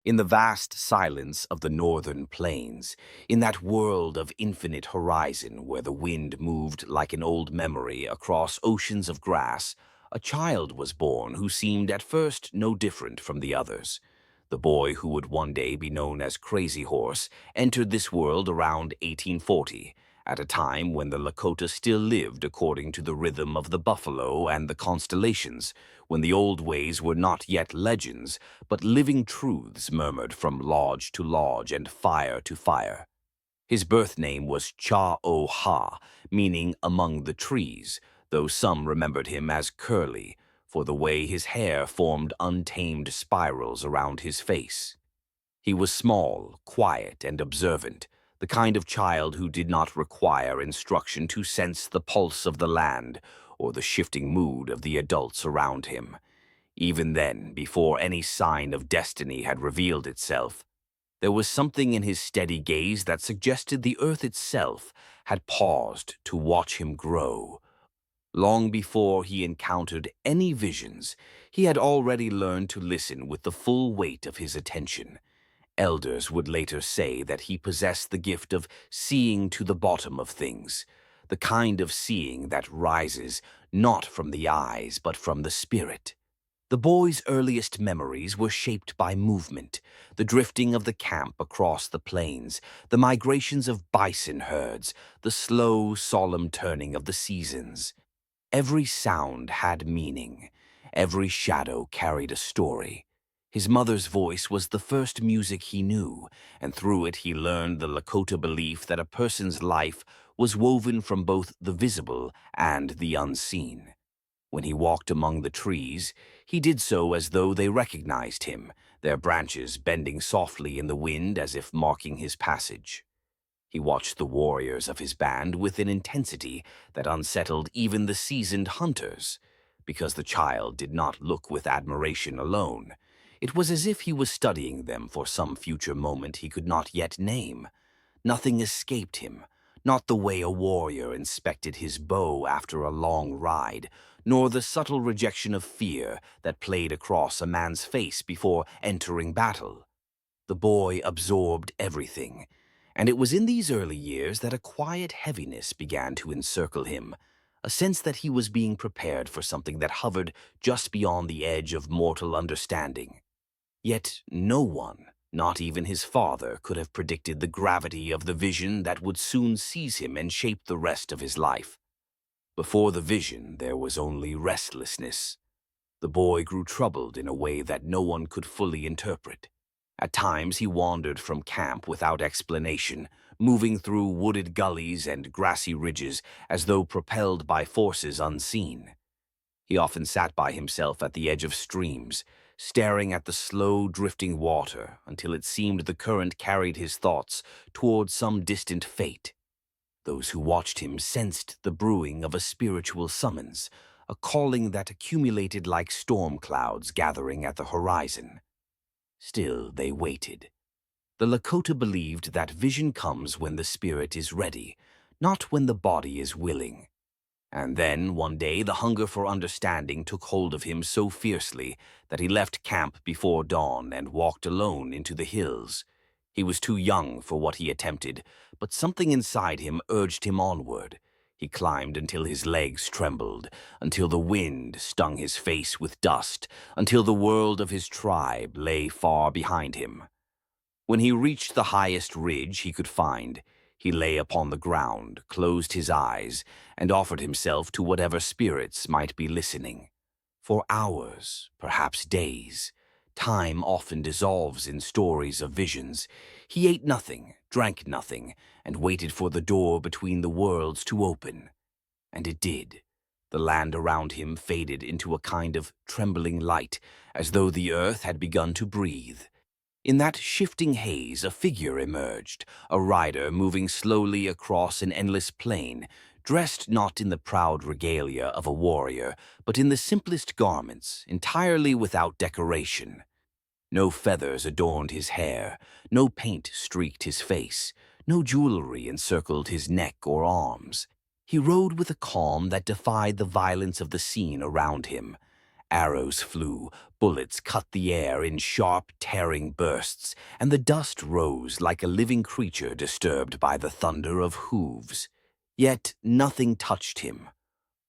In the vast silence of the northern plains, in that world of infinite horizon where the wind moved like an old memory across oceans of grass, a child was born who seemed at first no different from the others. The boy who would one day be known as Crazy Horse entered this world around 1840, at a time when the Lakota still lived according to the rhythm of the buffalo and the constellations, when the old ways were not yet legends, but living truths murmured from lodge to lodge and fire to fire. His birth name was Cha-O-Ha, meaning among the trees, though some remembered him as Curly, for the way his hair formed untamed spirals around his face. He was small, quiet, and observant, the kind of child who did not require instruction to sense the pulse of the land or the shifting mood of the adults around him. Even then, before any sign of destiny had revealed itself, there was something in his steady gaze that suggested the earth itself had paused to watch him grow. Long before he encountered any visions, he had already learned to listen with the full weight of his attention. Elders would later say that he possessed the gift of seeing to the bottom of things, the kind of seeing that rises not from the eyes but from the spirit. The boy's earliest memories were shaped by movement, the drifting of the camp across the plains, the migrations of bison herds, the slow, solemn turning of the seasons. Every sound had meaning. Every shadow carried a story. His mother's voice was the first music he knew, and through it he learned the Lakota belief that a person's life was woven from both the visible and the unseen. When he walked among the trees, he did so as though they recognized him, their branches bending softly in the wind as if marking his passage. He watched the warriors of his band with an intensity that unsettled even the seasoned hunters, because the child did not look with admiration alone. It was as if he was studying them for some future moment he could not yet name. Nothing escaped him, not the way a warrior inspected his bow after a long ride, nor the subtle rejection of fear that played across a man's face before entering battle. The boy absorbed everything, and it was in these early years that a quiet heaviness began to encircle him, a sense that he was being prepared for something that hovered just beyond the edge of mortal understanding. Yet no one, not even his father, could have predicted the gravity of the vision that would soon seize him and shape the rest of his life. Before the vision, there was only restlessness. The boy grew troubled in a way that no one could fully interpret. At times he wandered from camp without explanation, moving through wooded gullies and grassy ridges as though propelled by forces unseen. He often sat by himself at the edge of streams, staring at the slow drifting water until it seemed the current carried his thoughts toward some distant fate. Those who watched him sensed the brewing of a spiritual summons, a calling that accumulated like storm clouds gathering at the horizon. Still they waited. The Lakota believed that vision comes when the spirit is ready, not when the body is willing. And then, one day, the hunger for understanding took hold of him so fiercely that he left camp before dawn and walked alone into the hills. He was too young for what he attempted, but something inside him urged him onward. He climbed until his legs trembled, until the wind stung his face with dust, until the world of his tribe lay far behind him. When he reached the highest ridge he could find, he lay upon the ground, closed his eyes, and offered himself to whatever spirits might be listening. For hours, perhaps days, time often dissolves in stories of visions. He ate nothing, drank nothing, and waited for the door between the worlds to open. And it did. The land around him faded into a kind of trembling light, as though the earth had begun to breathe. In that shifting haze, a figure emerged, a rider moving slowly across an endless plain, dressed not in the proud regalia of a warrior, but in the simplest garments, entirely without decoration. No feathers adorned his hair, no paint streaked his face, no jewelry encircled his neck or arms. He rode with a calm that defied the violence of the scene around him. Arrows flew, bullets cut the air in sharp, tearing bursts, and the dust rose like a living creature disturbed by the thunder of hooves. Yet nothing touched him.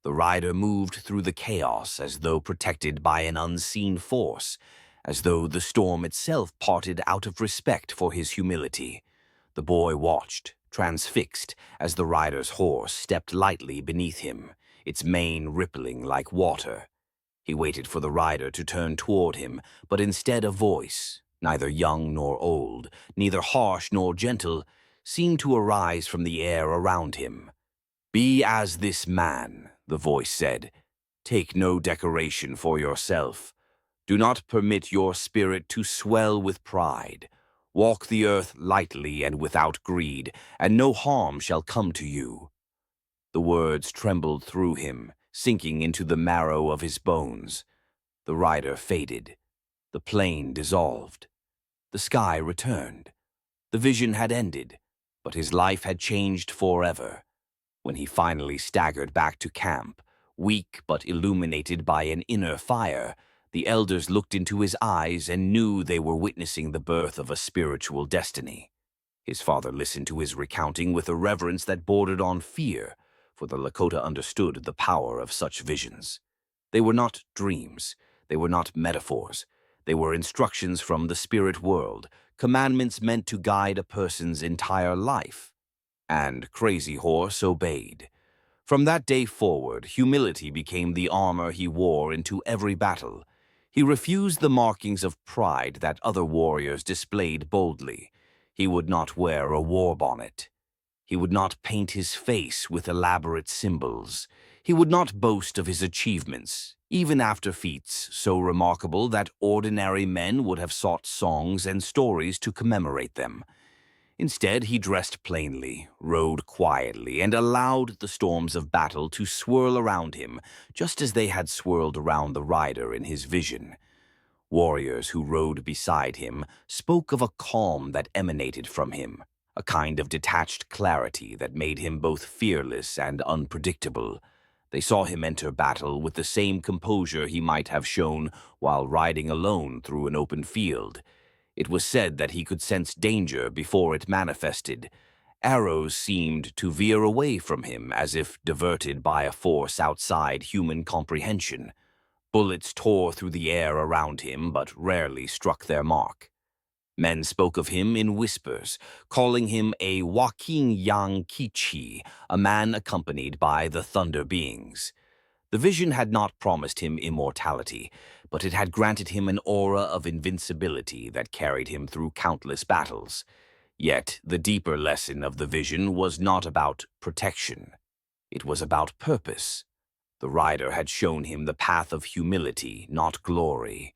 The rider moved through the chaos as though protected by an unseen force, as though the storm itself parted out of respect for his humility. The boy watched, transfixed, as the rider's horse stepped lightly beneath him, its mane rippling like water. He waited for the rider to turn toward him, but instead a voice, neither young nor old, neither harsh nor gentle, seemed to arise from the air around him. "Be as this man," the voice said. "Take no decoration for yourself. Do not permit your spirit to swell with pride. Walk the earth lightly and without greed, and no harm shall come to you." The words trembled through him, sinking into the marrow of his bones. The rider faded. The plain dissolved. The sky returned. The vision had ended, but his life had changed forever. When he finally staggered back to camp, weak but illuminated by an inner fire, the elders looked into his eyes and knew they were witnessing the birth of a spiritual destiny. His father listened to his recounting with a reverence that bordered on fear, for the Lakota understood the power of such visions. They were not dreams. They were not metaphors. They were instructions from the spirit world, commandments meant to guide a person's entire life. And Crazy Horse obeyed. From that day forward, humility became the armor he wore into every battle. He refused the markings of pride that other warriors displayed boldly. He would not wear a war bonnet. He would not paint his face with elaborate symbols. He would not boast of his achievements, even after feats so remarkable that ordinary men would have sought songs and stories to commemorate them. Instead, he dressed plainly, rode quietly, and allowed the storms of battle to swirl around him, just as they had swirled around the rider in his vision. Warriors who rode beside him spoke of a calm that emanated from him, a kind of detached clarity that made him both fearless and unpredictable. They saw him enter battle with the same composure he might have shown while riding alone through an open field. It was said that he could sense danger before it manifested. Arrows seemed to veer away from him as if diverted by a force outside human comprehension. Bullets tore through the air around him but rarely struck their mark. Men spoke of him in whispers, calling him a Waking Yang Kichi, a man accompanied by the Thunder Beings. The vision had not promised him immortality, but it had granted him an aura of invincibility that carried him through countless battles. Yet the deeper lesson of the vision was not about protection. It was about purpose. The rider had shown him the path of humility, not glory.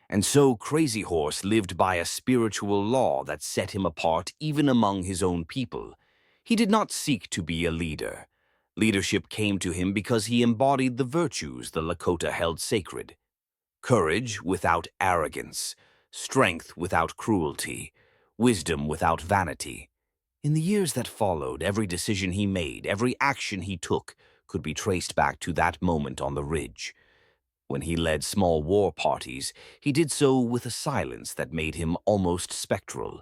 And so Crazy Horse lived by a spiritual law that set him apart even among his own people. He did not seek to be a leader. Leadership came to him because he embodied the virtues the Lakota held sacred. Courage without arrogance, strength without cruelty, wisdom without vanity. In the years that followed, every decision he made, every action he took, could be traced back to that moment on the ridge. When he led small war parties, he did so with a silence that made him almost spectral.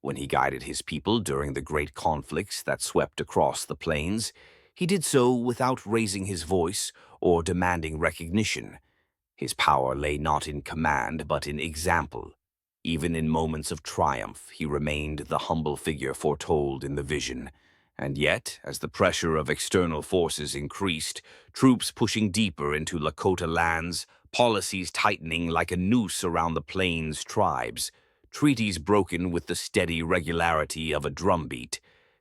When he guided his people during the great conflicts that swept across the plains, he did so without raising his voice or demanding recognition. His power lay not in command, but in example. Even in moments of triumph, he remained the humble figure foretold in the vision. And yet, as the pressure of external forces increased, troops pushing deeper into Lakota lands, policies tightening like a noose around the plains' tribes, treaties broken with the steady regularity of a drumbeat,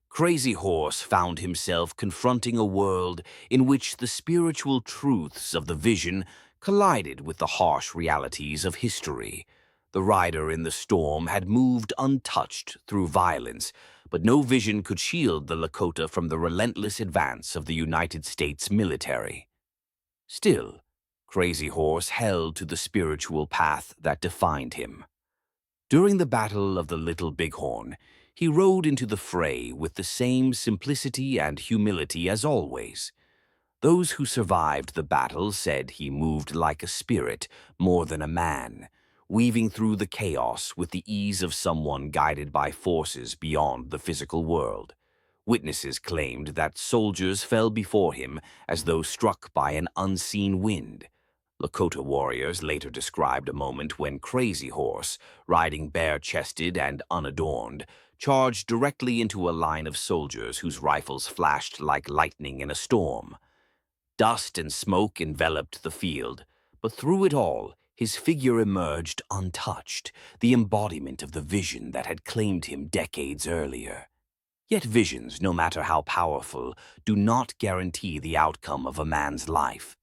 Crazy Horse found himself confronting a world in which the spiritual truths of the vision collided with the harsh realities of history. The rider in the storm had moved untouched through violence, but no vision could shield the Lakota from the relentless advance of the United States military. Still, Crazy Horse held to the spiritual path that defined him. During the Battle of the Little Bighorn, he rode into the fray with the same simplicity and humility as always. Those who survived the battle said he moved like a spirit more than a man, weaving through the chaos with the ease of someone guided by forces beyond the physical world. Witnesses claimed that soldiers fell before him as though struck by an unseen wind. Lakota warriors later described a moment when Crazy Horse, riding bare-chested and unadorned, charged directly into a line of soldiers whose rifles flashed like lightning in a storm. Dust and smoke enveloped the field, but through it all, his figure emerged untouched, the embodiment of the vision that had claimed him decades earlier. Yet visions, no matter how powerful, do not guarantee the outcome of a man's life.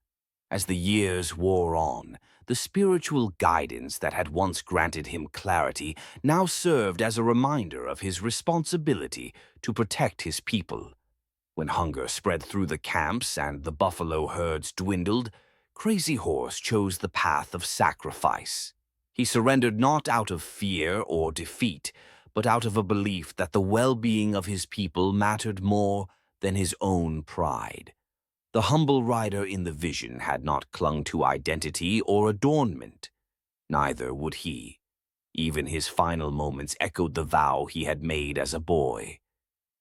As the years wore on, the spiritual guidance that had once granted him clarity now served as a reminder of his responsibility to protect his people. When hunger spread through the camps and the buffalo herds dwindled, Crazy Horse chose the path of sacrifice. He surrendered not out of fear or defeat, but out of a belief that the well-being of his people mattered more than his own pride. The humble rider in the vision had not clung to identity or adornment. Neither would he. Even his final moments echoed the vow he had made as a boy.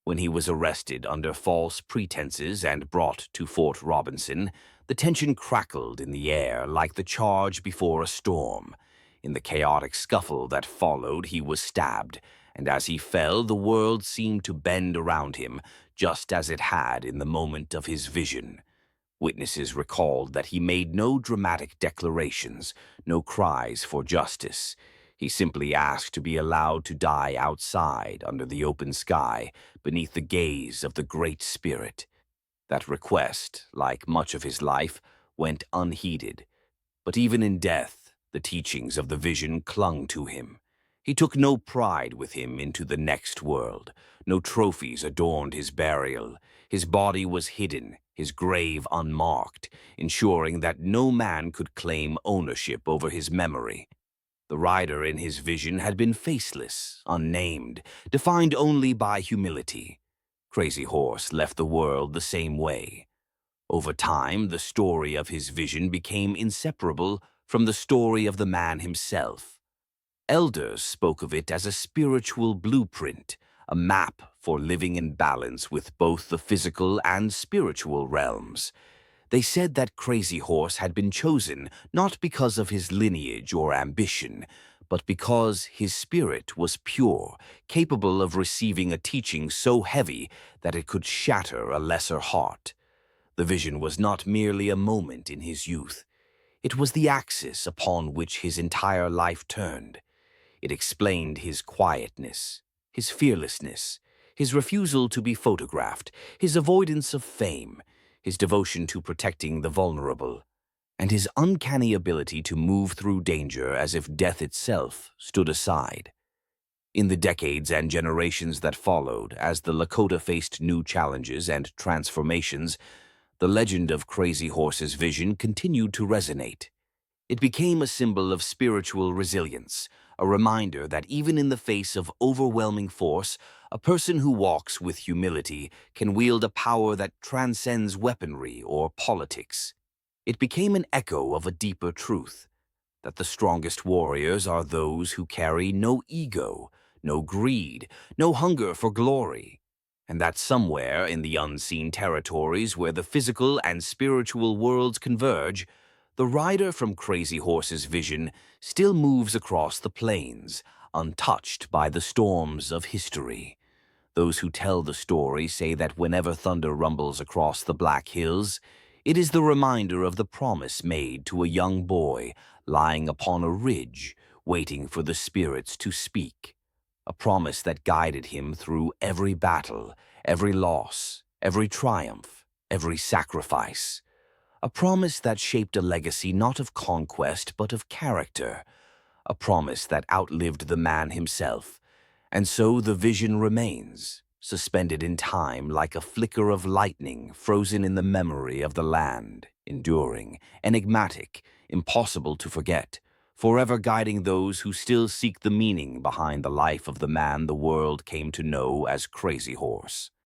When he was arrested under false pretenses and brought to Fort Robinson, the tension crackled in the air like the charge before a storm. In the chaotic scuffle that followed, he was stabbed, and as he fell, the world seemed to bend around him, just as it had in the moment of his vision. Witnesses recalled that he made no dramatic declarations, no cries for justice. He simply asked to be allowed to die outside under the open sky, beneath the gaze of the Great Spirit. That request, like much of his life, went unheeded. But even in death, the teachings of the vision clung to him. He took no pride with him into the next world. No trophies adorned his burial. His body was hidden, his grave unmarked, ensuring that no man could claim ownership over his memory. The rider in his vision had been faceless, unnamed, defined only by humility. Crazy Horse left the world the same way. Over time, the story of his vision became inseparable from the story of the man himself. Elders spoke of it as a spiritual blueprint, a map for living in balance with both the physical and spiritual realms. They said that Crazy Horse had been chosen not because of his lineage or ambition, but because his spirit was pure, capable of receiving a teaching so heavy that it could shatter a lesser heart. The vision was not merely a moment in his youth. It was the axis upon which his entire life turned. It explained his quietness, his fearlessness, his refusal to be photographed, his avoidance of fame, his devotion to protecting the vulnerable, and his uncanny ability to move through danger as if death itself stood aside. In the decades and generations that followed, as the Lakota faced new challenges and transformations, the legend of Crazy Horse's vision continued to resonate. It became a symbol of spiritual resilience, a reminder that even in the face of overwhelming force, a person who walks with humility can wield a power that transcends weaponry or politics. It became an echo of a deeper truth, that the strongest warriors are those who carry no ego, no greed, no hunger for glory, and that somewhere in the unseen territories where the physical and spiritual worlds converge, the rider from Crazy Horse's vision still moves across the plains, untouched by the storms of history. Those who tell the story say that whenever thunder rumbles across the Black Hills, it is the reminder of the promise made to a young boy lying upon a ridge, waiting for the spirits to speak. A promise that guided him through every battle, every loss, every triumph, every sacrifice. A promise that shaped a legacy not of conquest but of character. A promise that outlived the man himself. And so the vision remains, suspended in time like a flicker of lightning frozen in the memory of the land, enduring, enigmatic, impossible to forget, forever guiding those who still seek the meaning behind the life of the man the world came to know as Crazy Horse.